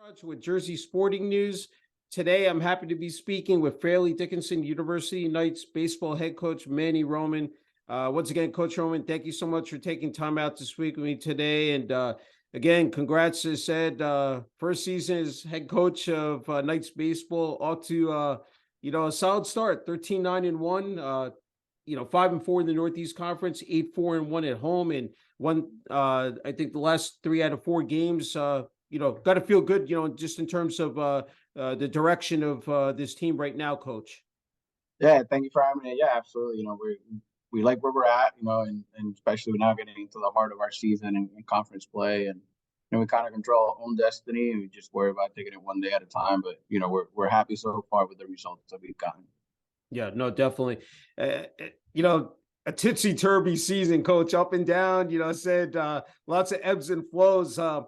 Raj with Jersey Sporting News. Today, I'm happy to be speaking with Fairleigh Dickinson University Knights baseball head coach Manny Roman. Once again, Coach Roman, thank you so much for taking time out to speak with me today. And again, congrats, as said, first season as head coach of Knights baseball. Off to a solid start, 13-9-1. 5-4 in the Northeast Conference, 8-4-1 at home, and won. I think the last 3 out of 4 games. Got to feel good, just in terms of the direction of this team right now, Coach. Yeah, thank you for having me. Yeah, absolutely. We like where we're at, and especially now getting into the heart of our season and conference play, and we kind of control our own destiny, and we just worry about taking it one day at a time. But we're happy so far with the results that we've gotten. Yeah, no, definitely. A titsy-turvy season, Coach, up and down, said lots of ebbs and flows. I'm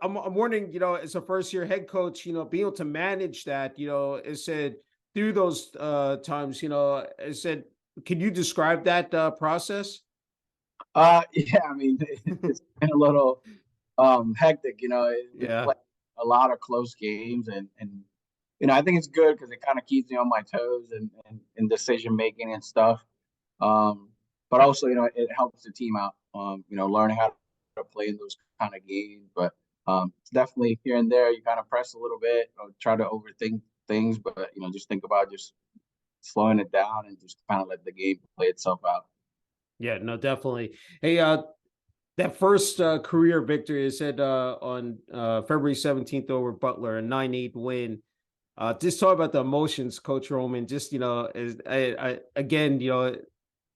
wondering, as a first-year head coach, being able to manage that, it said through those times, it said, can you describe that process? Yeah, I mean, it's been a little hectic, Yeah. A lot of close games, and I think it's good because it kind of keeps me on my toes and decision making and stuff. But also, it helps the team out, learning how to play in those kind of games. But it's definitely here and there, you kind of press a little bit or try to overthink things, but, just think about just slowing it down and just kind of let the game play itself out. Yeah, no, definitely. Hey, that first career victory, is said on February 17th over Butler, a 9-8 win. Just talk about the emotions, Coach Roman. Just, again,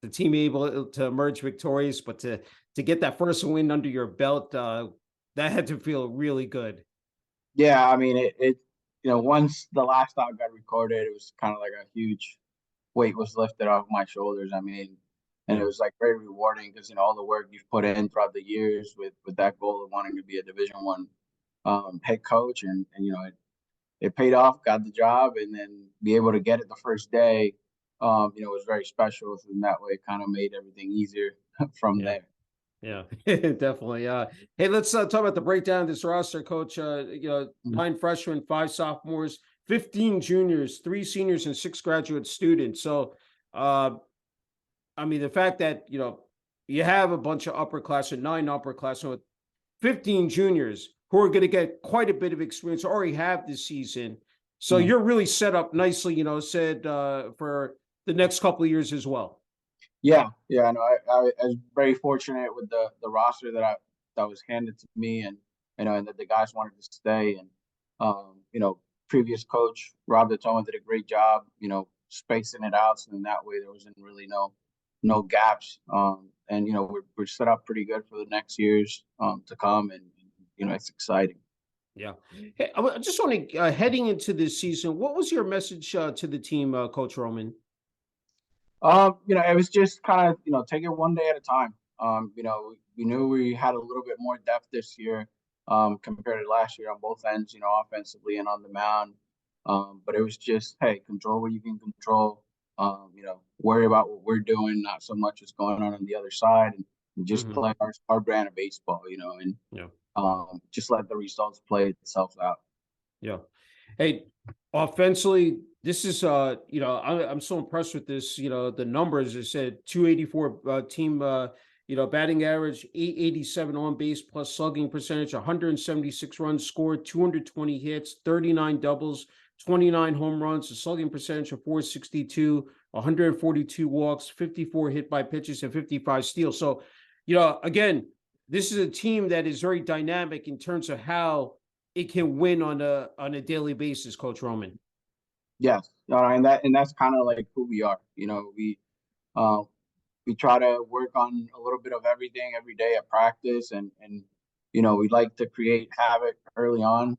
the team able to emerge victorious, but to get that first win under your belt, that had to feel really good. Yeah, I mean, once the last out got recorded, it was kind of like a huge weight was lifted off my shoulders. I mean, and it was like very rewarding because all the work you've put in throughout the years with that goal of wanting to be a Division I head coach, and it paid off, got the job, and then be able to get it the first day, was very special. So in that way, it kind of made everything easier from there. Yeah, definitely. Hey, let's talk about the breakdown of this roster, Coach. 9 freshmen, 5 sophomores, 15 juniors, 3 seniors, and 6 graduate students. So, I mean, the fact that, you have a bunch of upperclassmen, 9 upperclassmen with 15 juniors who are going to get quite a bit of experience, already have this season. So you're really set up nicely, for the next couple of years as well. Yeah. I was very fortunate with the roster that was handed to me, and and that the guys wanted to stay. And previous coach Rob Datoma did a great job, spacing it out, so in that way there wasn't really no gaps. And we're set up pretty good for the next years to come, and it's exciting. Yeah. Hey, I just want to, heading into this season, what was your message to the team, Coach Roman? It was just kind of, take it one day at a time. We knew we had a little bit more depth this year compared to last year on both ends, offensively and on the mound. But it was just, hey, control what you can control. Worry about what we're doing, not so much what's going on the other side, and just play our brand of baseball, and just let the results play itself out. Yeah. Hey, offensively, this is I'm so impressed with this. The numbers. I said 284 team batting average, 887 on base plus slugging percentage, 176 runs scored, 220 hits, 39 doubles, 29 home runs, a slugging percentage of 462, 142 walks, 54 hit by pitches, and 55 steals. So, again, this is a team that is very dynamic in terms of how it can win on a daily basis, Coach Roman. Yes, and that's kind of like who we are. We try to work on a little bit of everything every day at practice, and we like to create havoc early on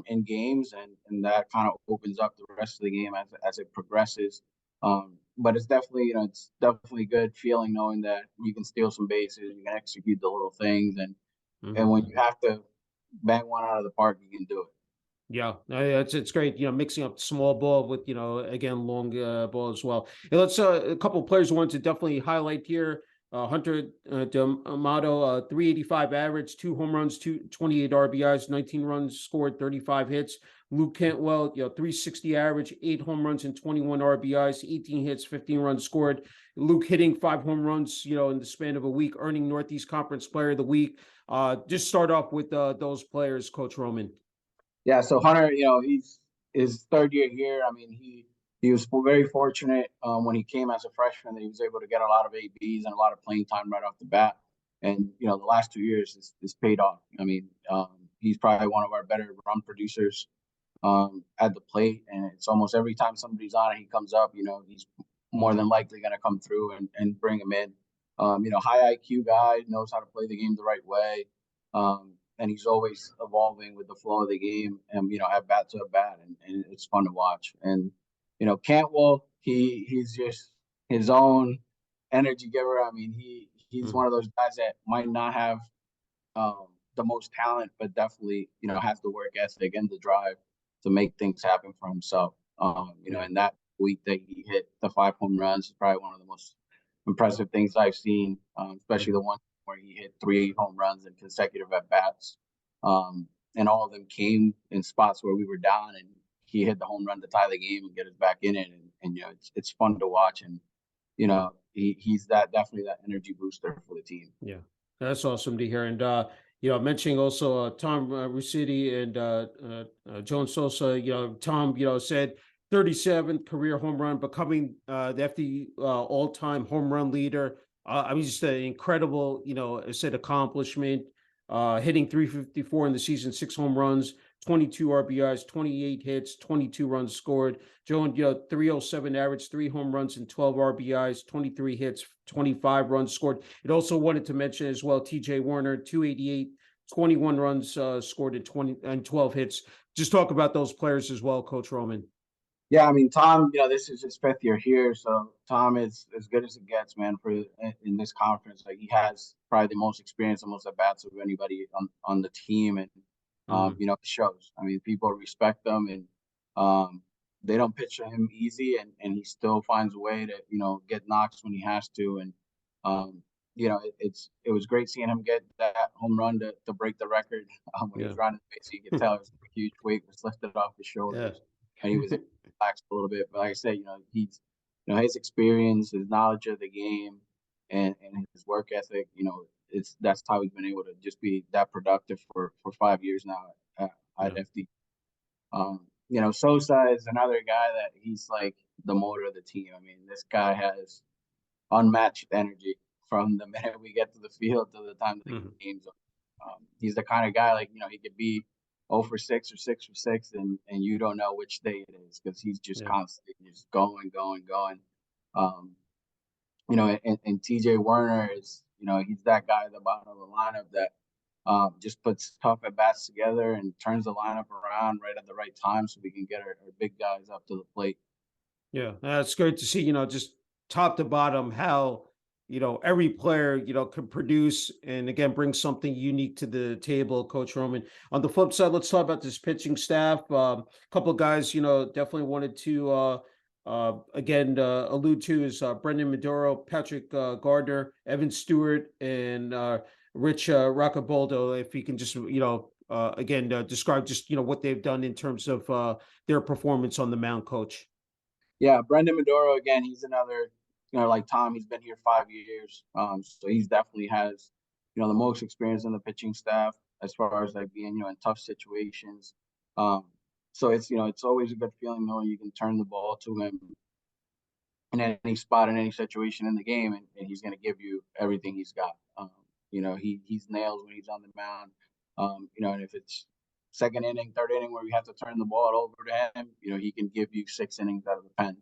in games, and that kind of opens up the rest of the game as it progresses. But it's definitely a good feeling knowing that you can steal some bases, you can execute the little things, and when you have to bang one out of the park, you can do it. Yeah, it's great. Mixing up small ball with again long ball as well. And let's a couple of players I wanted to definitely highlight here. Hunter D'Amato, 385 average, 2 home runs, 28 RBIs, 19 runs scored, 35 hits. Luke Cantwell, 360 average, 8 home runs and 21 RBIs, 18 hits, 15 runs scored. Luke hitting 5 home runs, in the span of a week, earning Northeast Conference Player of the Week. Just start off with those players, Coach Roman. Yeah, so Hunter, he's his third year here. I mean, he was very fortunate when he came as a freshman that he was able to get a lot of ABs and a lot of playing time right off the bat. And the last 2 years is paid off. I mean, he's probably one of our better run producers at the plate, and it's almost every time somebody's on it, he comes up. He's more than likely going to come through and bring him in. High IQ guy, knows how to play the game the right way. And he's always evolving with the flow of the game and, at bat to bat, and it's fun to watch. And, Cantwell, he's just his own energy giver. I mean, he's one of those guys that might not have the most talent, but definitely, has the work ethic and the drive to make things happen for himself. And that week that he hit the 5 home runs is probably one of the most impressive things I've seen, especially the one where he hit 3 home runs in consecutive at bats. And all of them came in spots where we were down, and he hit the home run to tie the game and get us back in it. And it's fun to watch. And, he's definitely that energy booster for the team. Yeah, that's awesome to hear. And, mentioning also Tom Rusiti and Joan Sosa, Tom, said 37th career home run, becoming the FD all-time home run leader. I mean, just an incredible, accomplishment. Hitting 354 in the season, 6 home runs, 22 RBIs, 28 hits, 22 runs scored. Joan, 307 average, 3 home runs and 12 RBIs, 23 hits, 25 runs scored. It also wanted to mention as well, TJ Warner, 288, 21 runs scored and 12 hits. Just talk about those players as well, Coach Roman. Yeah, I mean, Tom, this is his fifth year here, so Tom is as good as it gets, man, in this conference. Like, he has probably the most experience and most at bats of anybody on the team, and it shows. I mean, people respect them, and they don't pitch to him easy, and he still finds a way to get knocks when he has to. And it was great seeing him get that home run to break the record when he was running the base. You could tell it was a huge weight was lifted off his shoulders, and he was relaxed a little bit. But like I said, he's his experience, his knowledge of the game, and his work ethic. That's how he's been able to just be that productive for 5 years now at FD. Sosa is another guy that he's like the motor of the team. I mean, this guy has unmatched energy from the minute we get to the field to the time the game's over. He's the kind of guy, like, he could be 0 for 6 or 6 for 6, and you don't know which day it is, because he's just constantly just going. And TJ Warner is, he's that guy at the bottom of the lineup that just puts tough at bats together and turns the lineup around right at the right time so we can get our big guys up to the plate. Yeah, that's great to see, just top to bottom, how, every player, can produce and again bring something unique to the table, Coach Roman. On the flip side, let's talk about this pitching staff. A couple of guys, definitely wanted to again allude to is Brendan Maduro, Patrick Gardner, Evan Stewart, and Rich Roccaboldo. If you can just, again describe just, what they've done in terms of their performance on the mound, Coach. Yeah, Brendan Maduro, again, he's another, like Tom, he's been here 5 years. So he's definitely has, the most experience in the pitching staff as far as like being, in tough situations. So it's always a good feeling knowing you can turn the ball to him in any spot, in any situation in the game, and he's going to give you everything he's got. He's nails when he's on the mound. And if it's second inning, third inning where we have to turn the ball over to him, he can give you 6 innings out of the pen.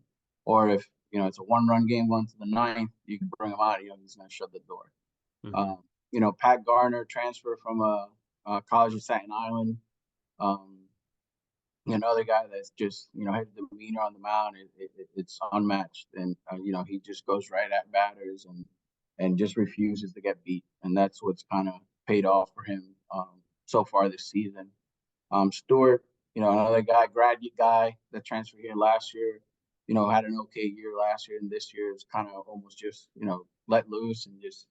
Or if, it's a 1-run game going to the 9th, you can bring him out, he's going to shut the door. Pat Garner, transfer from a college of Staten Island. Another guy that's just, his demeanor on the mound, it's unmatched. And, he just goes right at batters and just refuses to get beat. And that's what's kind of paid off for him so far this season. Stewart, another guy, grad guy that transferred here last year, had an okay year last year, and this year is kind of almost just, let loose and just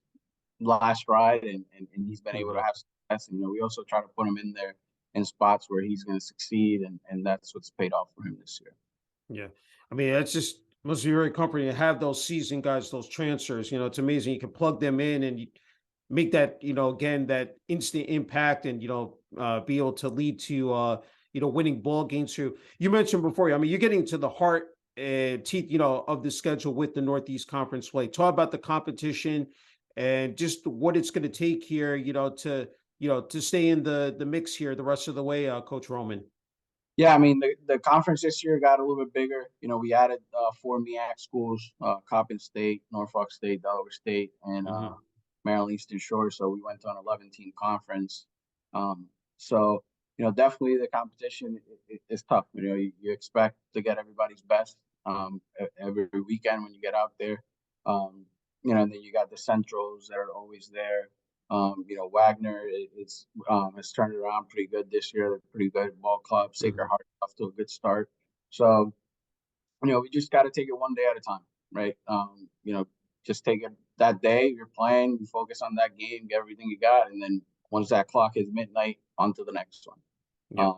last ride, and he's been able to Mhm. have success. And we also try to put him in there in spots where he's going to succeed, and that's what's paid off for him this year. Yeah. I mean, that's just must be very comforting to have those seasoned guys, those transfers. It's amazing. You can plug them in and you make that, again, that instant impact and, be able to lead to, winning ball games through. You mentioned before, I mean, you're getting to the heart and teeth, of the schedule with the Northeast Conference play. Talk about the competition and just what it's going to take here, to stay in the mix here the rest of the way, Coach Roman. Yeah, I mean the conference this year got a little bit bigger. We added four MEAC schools: Coppin State, Norfolk State, Delaware State, and Hmm. Maryland Eastern Shore. So we went to an 11-team conference. So definitely the competition is tough. You expect to get everybody's best every weekend when you get out there. Um, and then you got the Centrals that are always there. Wagner has turned it around pretty good this year. They're pretty good ball club. Sacred Hmm. Heart off to a good start. So, we just got to take it one day at a time, right? Just take it that day. You're playing, you focus on that game, get everything you got, and then once that clock is midnight, on to the next one. Yeah.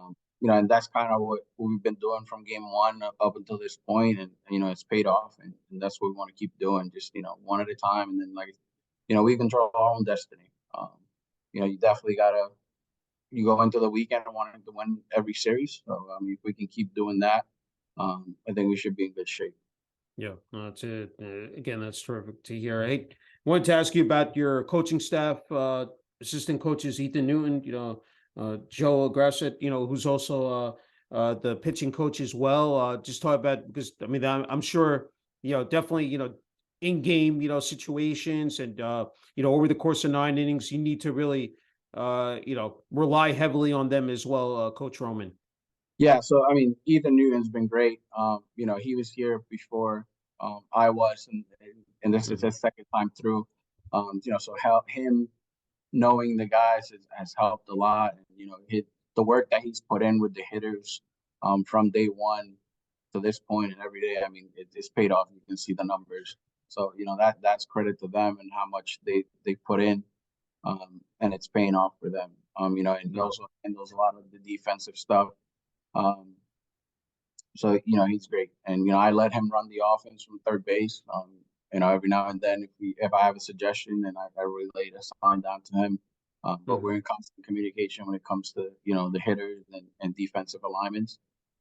And that's kind of what we've been doing from game one up until this point, and it's paid off, and that's what we want to keep doing, just one at a time, and then we control our own destiny. You definitely gotta you go into the weekend wanting to win every series. So if we can keep doing that, I think we should be in good shape. Yeah, no, that's it. Again, that's terrific to hear. I wanted to ask you about your coaching staff, assistant coaches Ethan Newton, Joe Grasset, who's also the pitching coach as well. Just talk about because I mean I'm sure definitely in game situations and over the course of 9 innings you need to really rely heavily on them as well, Coach Roman. Yeah, so I mean, Ethan Newton's been great. He was here before I was, and this is Hmm. his second time through. So help him knowing the guys has helped a lot. And, the work that he's put in with the hitters from day one to this point and every day. I mean, it's paid off. You can see the numbers. So that's credit to them and how much they put in, and it's paying off for them. And he Hmm. also handles a lot of the defensive stuff. Um, so he's great, and I let him run the offense from third base. Every now and then, if I have a suggestion, then I relay the sign down to him. But we're Hmm. in constant communication when it comes to the hitters and defensive alignments.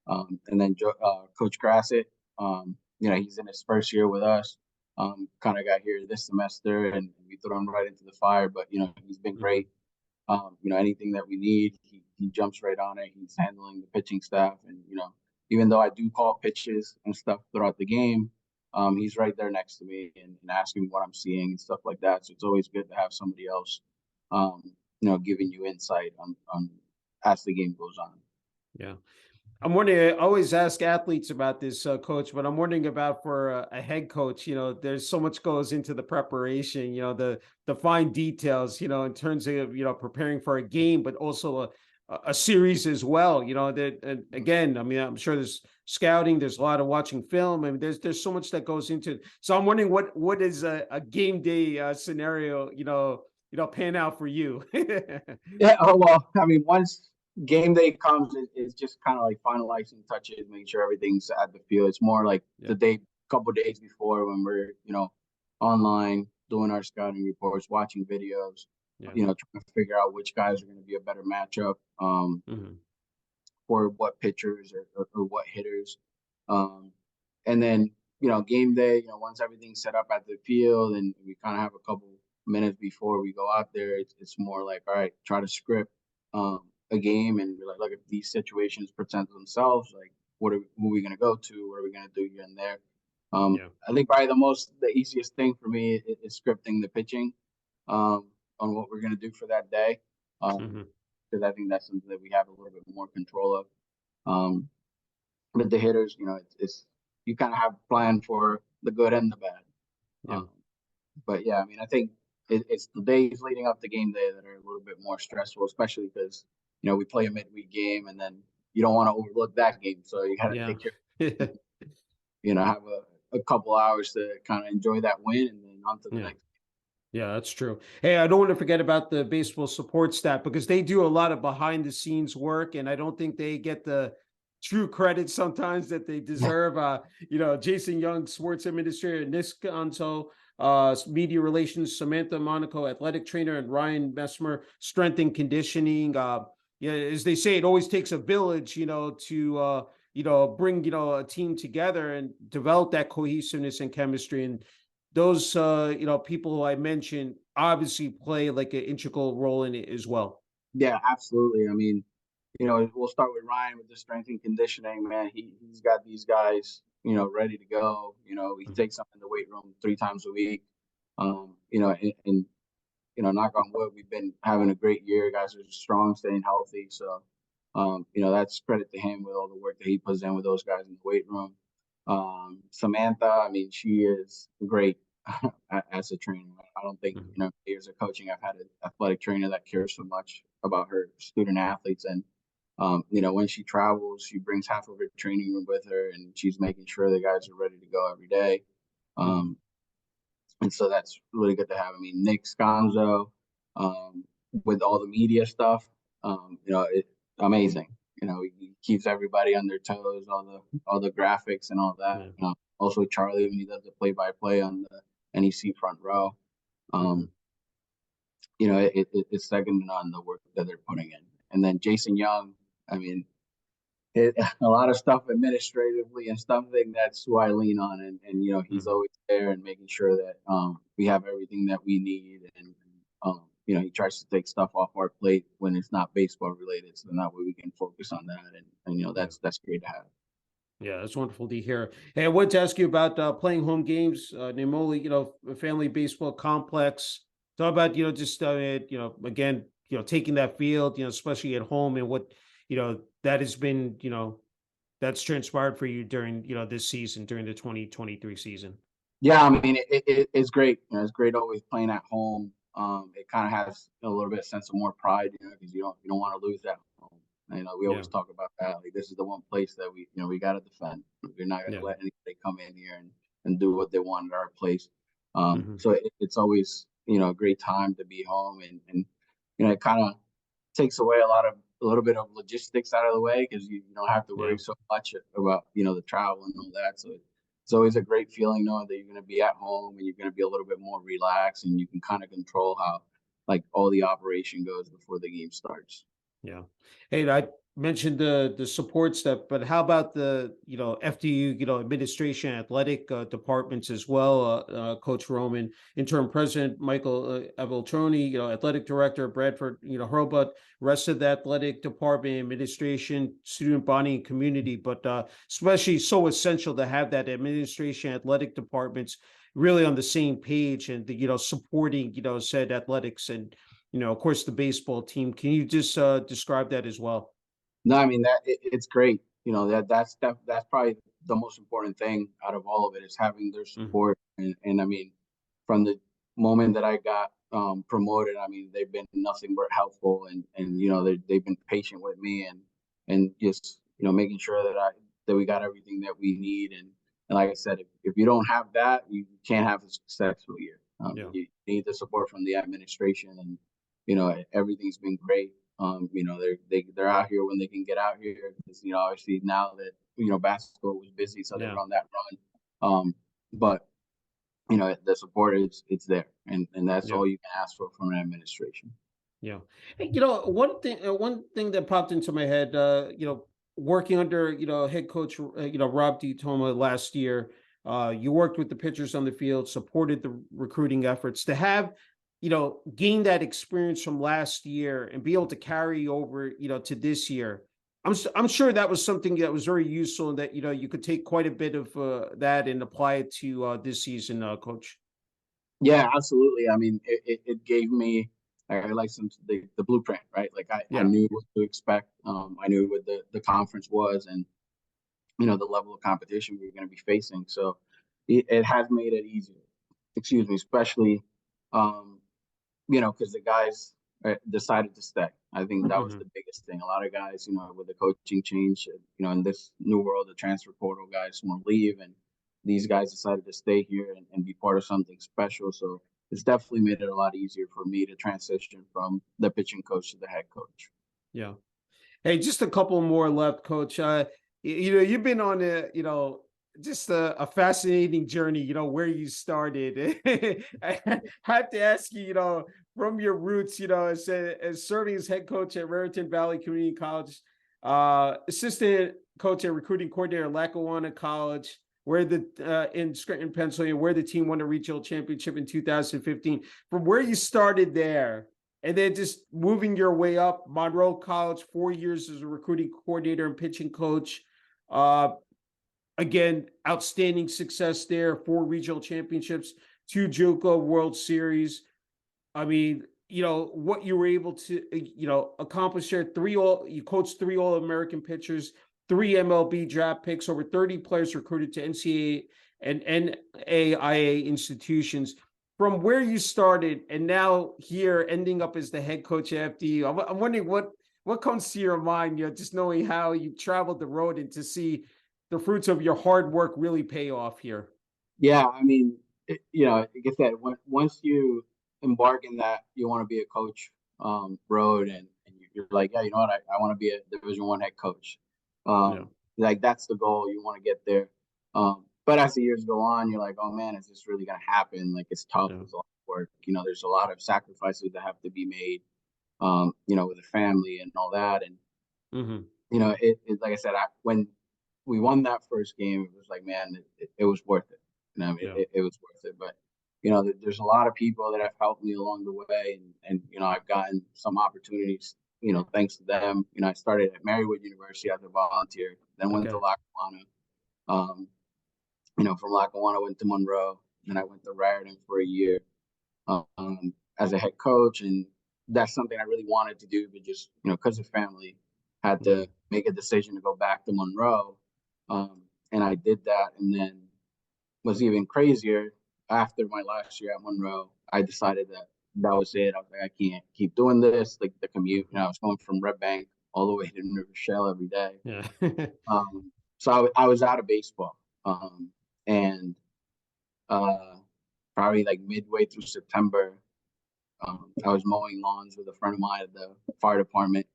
And then Coach Grassett, he's in his first year with us. Kind of got here this semester, and we threw him right into the fire. But he's been Hmm. great. Anything that we need, he jumps right on it. He's handling the pitching staff, and even though I do call pitches and stuff throughout the game, he's right there next to me and asking me what I'm seeing and stuff like that. So it's always good to have somebody else, giving you insight on as the game goes on. Yeah. I'm wondering. I always ask athletes about this, coach, but I'm wondering about for a head coach. There's so much goes into the preparation. The fine details. In terms of preparing for a game, but also a series as well. That and again, I mean, I'm sure there's scouting. There's a lot of watching film. I mean, there's so much that goes into it. So I'm wondering what is a game day scenario. Pan out for you. Yeah. Oh well. I mean, once game day comes, it's just kind of like finalizing touches, making sure everything's at the field. It's more like Yeah. the day, couple days before when we're online doing our scouting reports, watching videos, Yeah. trying to figure out which guys are going to be a better matchup Hmm. for what pitchers or what hitters. Um, and then, game day, once everything's set up at the field and we kind of have a couple minutes before we go out there, it's more like, all right, try to script a game and be like, look, if these situations present themselves, like, who are we going to go to? What are we going to do here and there? Yeah. I think probably the easiest thing for me is scripting the pitching on what we're going to do for that day. Um, Hmm. because I think that's something that we have a little bit more control of. Um, with the hitters, it's you kind of have a plan for the good and the bad. Yeah. Um, but yeah, I mean, I think it's the days leading up to game day that are a little bit more stressful, especially because we play a midweek game and then you don't want to overlook that game, so you got to Yeah. take care. Have a couple hours to kind of enjoy that win and then on to the Yeah. next. Yeah, that's true. Hey, I don't want to forget about the baseball support staff because they do a lot of behind the scenes work, and I don't think they get the true credit sometimes that they deserve. Jason Young, sports administrator, Nick Gonzo, media relations, Samantha Monaco, athletic trainer, and Ryan Messmer, strength and conditioning. Yeah, as they say, it always takes a village, to bring a team together and develop that cohesiveness and chemistry. And those people who I mentioned obviously play like an integral role in it as well. Yeah, absolutely. I mean, we'll start with Ryan with the strength and conditioning, man. He's got these guys, ready to go. He Mhm. takes them in the weight room 3 times a week. And knock on wood, we've been having a great year. Guys are strong, staying healthy. So, that's credit to him with all the work that he puts in with those guys in the weight room. Samantha, I mean, she is great as a trainer. I don't think, Mhm. years of coaching, I've had an athletic trainer that cares so much about her student athletes. And, when she travels, she brings half of her training room with her, and she's making sure the guys are ready to go every day. Mhm. Um, and so that's really good to have. I mean, Nick Sconzo, um, with all the media stuff, amazing. He keeps everybody on their toes, all the graphics and all that. Yeah. Also Charlie when he does the play-by-play on the NEC front row. Mhm. Um, it's second to none the work that they're putting in. And then Jason Young, I mean, a lot of stuff administratively and something that's who I lean on, and he's Mhm. always there and making sure that we have everything that we need, and he tries to take stuff off our plate when it's not baseball related, so that way we can focus on that, and Yeah. that's great to have. Yeah, that's wonderful to hear. Hey, I wanted to ask you about playing home games, Nemoli, a family baseball complex. Talk about, just, again, taking that field, especially at home and what, that has been, that's transpired for you during, this season, during the 2023 season. Yeah, I mean it's great. It's great always playing at home. It kind of has a little bit of sense of more pride, because you don't want to lose at home. We Yeah. always talk about that. Like, this is the one place that we got to defend. We're not going Yeah. to let anybody come in here and do what they want at our place. Hmm. So it's always a great time to be home, and it kind of takes away a little bit of logistics out of the way, because you don't have to Yeah. worry so much about the travel and all that. So it's always a great feeling knowing that you're going to be at home and you're going to be a little bit more relaxed, and you can kind of control how, like, all the operation goes before the game starts. Yeah. Hey, I mentioned the support stuff, but how about the FDU administration, athletic departments as well? Coach Roman, interim president Michael Aveltroni, athletic director Bradford, Hurlbut, rest of the athletic department, administration, student body, and community. But especially so essential to have that administration, athletic departments really on the same page and supporting said athletics and of course, the baseball team. Can you just describe that as well? No, I mean it's great. That's probably the most important thing out of all of it, is having their Mhm. support. And I mean, from the moment that I got promoted, I mean, they've been nothing but helpful, and they've been patient with me, and just making sure that we got everything that we need. And like I said, if you don't have that, you can't have a successful year. Yeah. You need the support from the administration, and everything's been great. They're out here when they can get out here, because obviously now that basketball was busy, so they Yeah. were on that run. But the support is it's there, and that's Yeah. all you can ask for from an administration. Yeah. Hey, one thing that popped into my head, working under, head coach, Rob DiToma last year, you worked with the pitchers on the field, supported the recruiting efforts to have, gain that experience from last year and be able to carry over, to this year. I'm sure that was something that was very useful and that, you could take quite a bit of that and apply it to this season, coach. Yeah, absolutely. I mean, it gave me, like, some the blueprint, right? Like, I Yeah. knew what to expect. I knew what the conference was, and the level of competition we are going to be facing. So it has made it easier. Excuse me, especially um, because the guys decided to stay. I think that was Hmm. the biggest thing. A lot of guys, with the coaching change, in this new world, the transfer portal, guys want to leave, and these guys decided to stay here and be part of something special. So it's definitely made it a lot easier for me to transition from the pitching coach to the head coach. Yeah. Hey, just a couple more left, Coach. You've been on just a fascinating journey. Where you started. I have to ask you, from your roots, as serving as head coach at Raritan Valley Community College, assistant coach and recruiting coordinator at Lackawanna College, where in Scranton, Pennsylvania, where the team won a regional championship in 2015. From where you started there, and then just moving your way up, Monroe College, 4 years as a recruiting coordinator and pitching coach. Again, outstanding success there, 4 regional championships, 2 JUCO World Series. I mean, what you were able to, accomplish there. You coached 3 All-American pitchers, 3 MLB draft picks, over 30 players recruited to NCAA and NAIA institutions. From where you started and now here ending up as the head coach at FDU, I'm wondering what comes to your mind, just knowing how you've traveled the road and to see the fruits of your hard work really pay off here. Yeah, I mean, like I said, once you embark in that you want to be a coach road, and you're like, yeah, you know what, I want to be a Division I head coach. Yeah. Like that's the goal. You want to get there. But as the years go on, you're like, oh man, is this really gonna happen? Like it's tough. Yeah. It's a lot of work. There's a lot of sacrifices that have to be made. With the family and all that, and Mm-hmm. it like I said, when we won that first game, it was like, man, it was worth it. I mean, Yeah. it was worth it. But there's a lot of people that have helped me along the way, and I've gotten some opportunities. Thanks to them. I started at Marywood University as a volunteer, then went to Okay. Lackawanna. From Lackawanna, I went to Monroe, then I went to Raritan for a year as a head coach, and that's something I really wanted to do, but just because of family, had Yeah. to make a decision to go back to Monroe, and I did that, and then was even crazier after my last year at Monroe. I decided that was it. I was like, I can't keep doing this. Like the commute, I was going from Red Bank all the way to New Rochelle every day. Yeah. So I was out of baseball, and probably like midway through September, I was mowing lawns with a friend of mine at the fire department,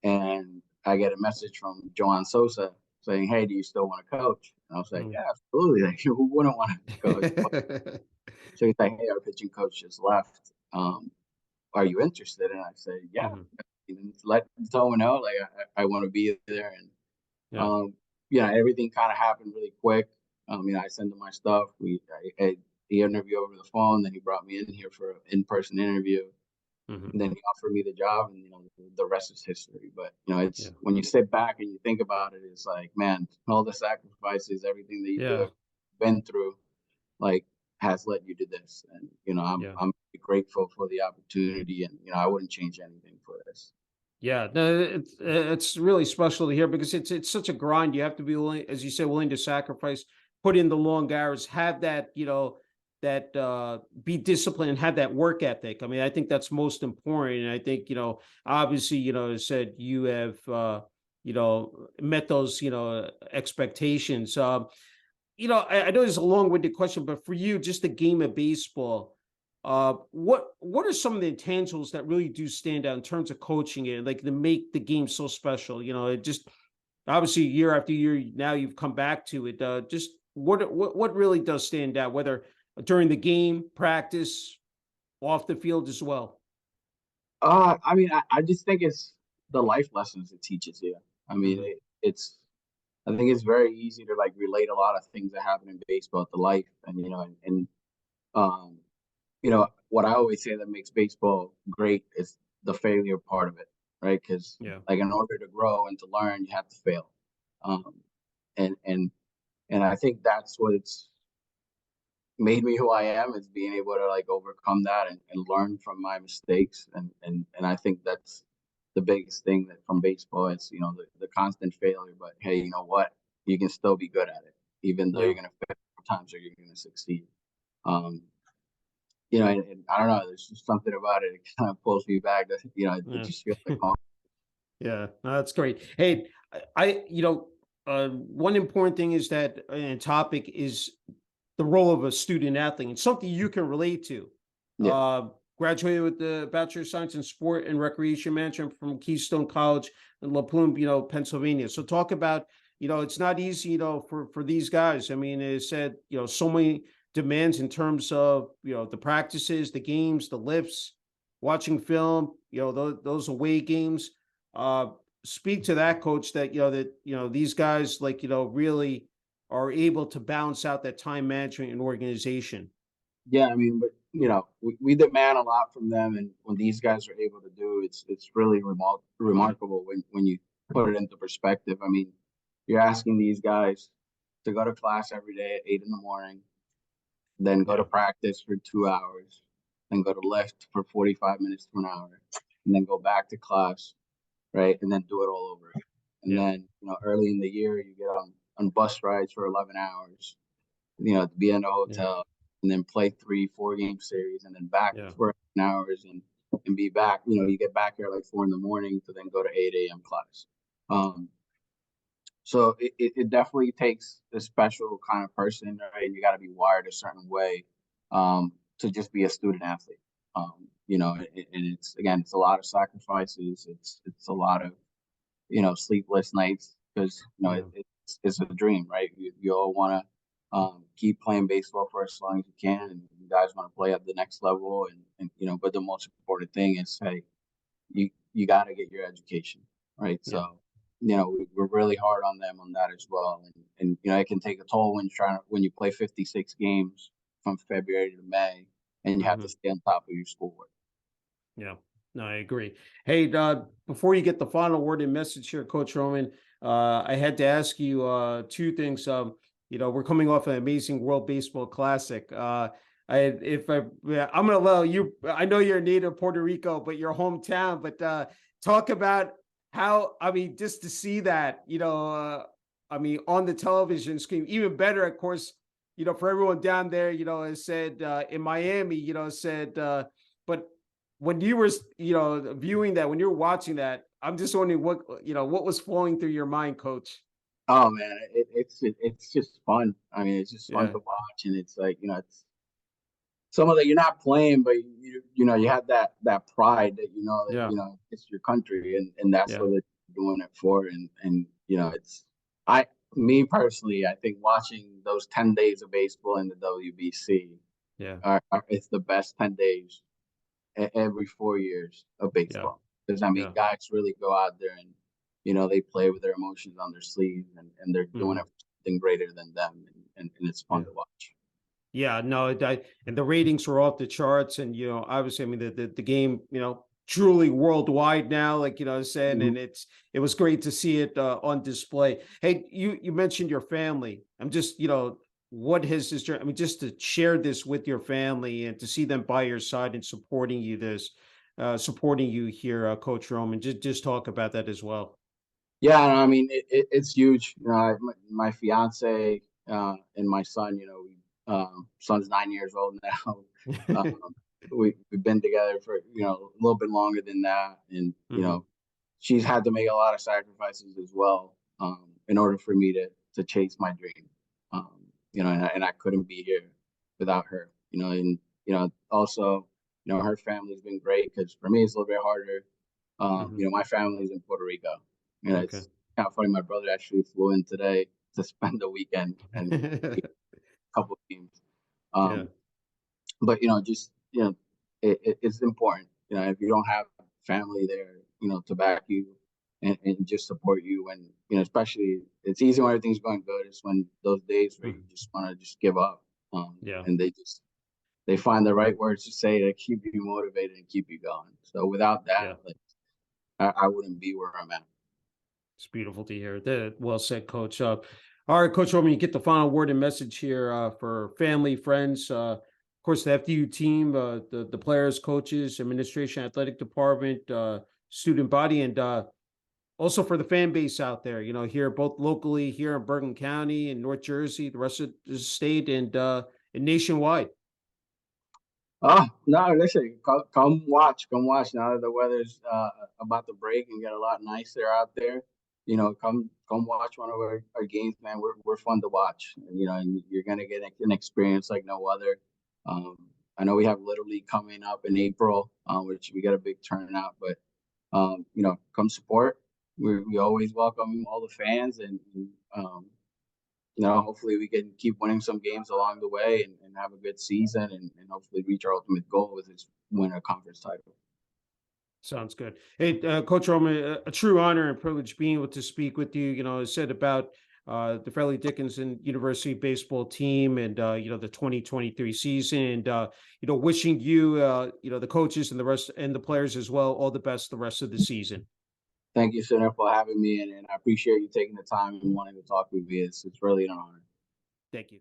and I get a message from Joan Sosa saying, "Hey, do you still want to coach?" And I was like, Mm. "Yeah, absolutely. Like, who wouldn't want to coach?" So he's like, "Hey, our pitching coach just left. Are you interested?" And I said, "Yeah." Mhm. Let someone know, like I want to be there, and Yeah. everything kind of happened really quick. I sent him my stuff. He interviewed over the phone, then he brought me in here for an in-person interview. Mhm. And then he offered me the job, and the rest is history. But Yeah. it's when you sit back and you think about it, it's like, man, all the sacrifices, everything that you Yeah. have been through, like has led you to this. And Yeah. I'm grateful for the opportunity, and I wouldn't change anything for this. Yeah, no, it's really special to hear because it's such a grind. You have to be willing, as you said, willing to sacrifice, put in the long hours, have that, that be disciplined and have that work ethic. I mean, I think that's most important. And I think, obviously, as said, you have met those, expectations. I know it's a long-winded question, but for you, just the game of baseball, what are some of the intangibles that really do stand out in terms of coaching it, like to make the game so special? It just obviously year after year now you've come back to it. Just what really does stand out, whether during the game, practice, off the field as well. I just think it's the life lessons it teaches you. I mean, Hmm. I think it's very easy to like relate a lot of things that happen in baseball to life, and um, what I always say that makes baseball great is the failure part of it, right? Because Yeah. like in order to grow and to learn, you have to fail, um, and and and I think that's what it's made me who I am, is being able to like overcome that, and learn from my mistakes, and I think that's the biggest thing that from baseball is the constant failure, but hey, you know what, you can still be good at it even though Yeah. you're going to fail times, or you're going to succeed. um and I don't know, there's just something about it, it kind of pulls me back, that it Yeah. just feels like home. Yeah, no, that's great. Hey, one important thing is that and topic is the role of a student athlete and something you can relate to. Yeah. Graduated with the Bachelor of Science in Sport and Recreation Management from Keystone College in La Plume, Pennsylvania. So talk about, it's not easy, for these guys. I mean, it said, so many demands in terms of, the practices, the games, the lifts, watching film, those away games. Uh, Speak to that, coach, that, these guys, like, really are able to balance out that time management and organization. Yeah, I mean, but we demand a lot from them, and when these guys are able to do, it's really remarkable when you put it into perspective. I mean, you're asking these guys to go to class every day at 8 in the morning, then go to Yeah. practice for 2 hours, then go to lift for 45 minutes to an hour, and then go back to class, right? And then do it all over. And Yeah. then, early in the year, you get on bus rides for 11 hours, to be in a Yeah. hotel and then play 3, 4 game series and then back Yeah. for hours and be back. You get back here like 4 in the morning to then go to 8 a.m. class. Um, so it definitely takes a special kind of person, right? You got to be wired a certain way to just be a student athlete. And it's a lot of sacrifices. It's a lot of sleepless nights because Yeah. it's a dream, right? You all want to keep playing baseball for as long as you can, and you guys want to play at the next level, and but the most important thing is, hey, you got to get your education, right? Yeah. So we're really hard on them on that as well, and it can take a toll when you play 56 games from February to May, and you have to Mhm. stay on top of your schoolwork. Yeah. No, I agree. Hey, before you get the final word and message here, Coach Roman, I had to ask you two things. We're coming off an amazing World Baseball Classic. Yeah, I'm gonna allow you. I know you're a native of Puerto Rico, but your hometown. But talk about how. I mean, just to see that, I mean, on the television screen, even better, of course. For everyone down there, has said in Miami, said, but when you were viewing that, when you were watching that, I'm just wondering what was flowing through your mind, coach. Oh man, it's just fun. I mean, it's just fun Yeah. to watch, and it's like it's some of that you're not playing, but you have that pride that that Yeah. it's your country, and that's Yeah. what they're doing it for, and it's I me personally, I think watching those 10 days of baseball in the WBC Yeah. it's the best 10 days every 4 years of Yeah. baseball because I mean Yeah. guys really go out there and they play with their emotions on their sleeves and they're doing it Hmm. for something greater than them and it's fun Yeah. to watch. Yeah, no, and the ratings were off the charts, and obviously, I mean, the game, truly worldwide now, like I said, Mhm. and it was great to see it on display. Hey, you mentioned your family. I'm just, what has this journey? I mean, just to share this with your family and to see them by your side and supporting you here, Coach Roman. Just talk about that as well. Yeah, I mean it's huge. My fiance and my son. Son's 9 years old now. Um, we've been together for a little bit longer than that, and Hmm. she's had to make a lot of sacrifices as well in order for me to chase my dream. And I couldn't be here without her. And also her family's been great because for me it's a little bit harder. Hmm. My family's in Puerto Rico. Okay. It's kind of funny. My brother actually flew in today to spend the weekend and a couple of games. Yeah. Um, but just it's important. If you don't have family there, to back you and just support you, and especially it's easy when everything's going good. It's when those days where you Mhm. just want to just give up, Yeah. and they find the right words to say to keep you motivated and keep you going. So without Yeah. that, like I wouldn't be where I'm at. It's beautiful to hear. Well said, Coach. All right, Coach Roman, you get the final word and message here for family, friends, of course, the FDU team, the players, coaches, administration, athletic department, student body, and also for the fan base out there. Here both locally here in Bergen County and North Jersey, the rest of the state, and nationwide. Oh no! Listen, come watch. Now that the weather's about to break and get a lot nicer out there, come watch one of our games, man. We're fun to watch, and you're gonna get an experience like no other. Um, I know we have Little League coming up in April, which we got a big turnout, but come support. We always welcome all the fans, and hopefully we can keep winning some games along the way, and have a good season, and hopefully reach our ultimate goal, with is win a conference title. Sounds good. Hey, Coach Roman, a true honor and privilege being able to speak with you. I said about the Fairleigh Dickinson University baseball team, and the 2023 season, and wishing you, the coaches and the rest and the players as well, all the best the rest of the season. Thank you, Senator, for having me, and I appreciate you taking the time and wanting to talk with me. It's really an honor. Thank you.